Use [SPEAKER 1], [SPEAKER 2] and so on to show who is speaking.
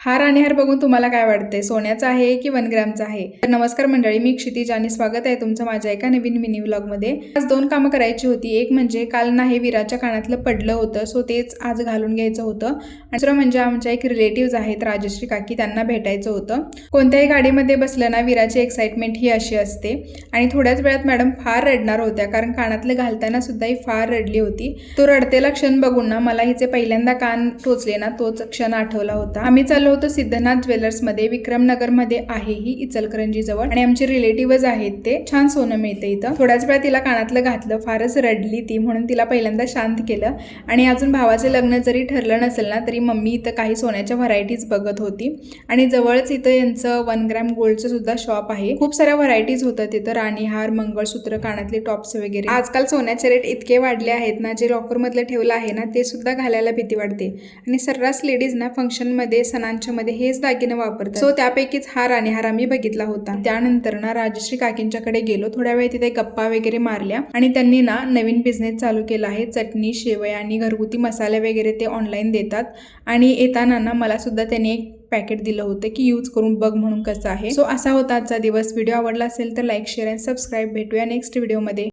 [SPEAKER 1] हा राणीहार बघून तुम्हाला काय वाटते, सोन्याचा आहे की 1 ग्रॅमचा आहे? तर नमस्कार मंडळी, मी क्षितिज आणि स्वागत आहे तुमचं माझ्या एका नवीन मिनी व्लॉगमध्ये. आज 2 कामं करायची होती. एक म्हणजे काल ना हे विराच्या कानातलं पडलं होतं, सो तेच आज घालून घ्यायचं होतं. आणि दुसरं म्हणजे आमच्या एक रिलेटिव्ह आहेत राजश्री काकी, त्यांना भेटायचं होतं. कोणत्याही गाडीमध्ये बसलं ना विराची एक्साइटमेंट ही अशी असते. आणि थोड्याच वेळात मॅडम फार रडणार होत्या, कारण कानातलं घालताना सुद्धा ही फार रडली होती. तो रडतेला क्षण बघून ना मला हिचे पहिल्यांदा कान टोचले ना तोच क्षण आठवला होता. आम्ही चाललो होतो सिद्धनाथ ज्वेलर्समध्ये, विक्रमनगरमध्ये आहे ही, इचलकरंजी जवळ. आणि आमचे रिलेटिव्हच आहेत ते. छान सोनं मिळते इथं. थोड्याच वेळा तिला कानातलं घातलं, फारच रडली ती, म्हणून तिला पहिल्यांदा शांत केलं. आणि अजून भावाचे लग्न जरी ठरलं नसेल ना तरी मम्मी इथं काही सोन्याच्या व्हरायटीज बघत होती. आणि जवळच इथं यांचं 1 ग्रॅम गोल्डचं सुद्धा शॉप आहे. खूप साऱ्या व्हरायटीज होतं तिथं, राणीहार, मंगळसूत्र, कानातले टॉप्स वगैरे. आजकाल सोन्याचे रेट इतके वाढले आहेत ना, जे लॉकर मधलं ठेवलं आहे ना ते सुद्धा घालायला भीती वाटते. आणि सर्रास लेडीज ना फंक्शन मध्ये, सणांच्या मध्ये हेच दागिने वापरतात. सो त्यापैकीच हा राणीहार आम्ही बघितला होता. त्यानंतर ना राजश्री काकींच्याकडे गेलो, थोड्या वेळ तिथे गप्पा वगैरे मारल्या. आणि त्यांनी ना नवीन बिझनेस चालू केला आहे. चटणी, शेवया आणि घरगुती मसाले वगैरे ते ऑनलाईन देतात. आणि येताना ना मला सुद्धा त्यांनी एक पॅकेट दिलं होतं की यूज करून बघ म्हणून कसं आहे. सो असा होता आजचा दिवस. व्हिडिओ आवडला असेल तर लाईक, शेअर आणि सबस्क्राईब. भेटूया नेक्स्ट व्हिडिओमध्ये.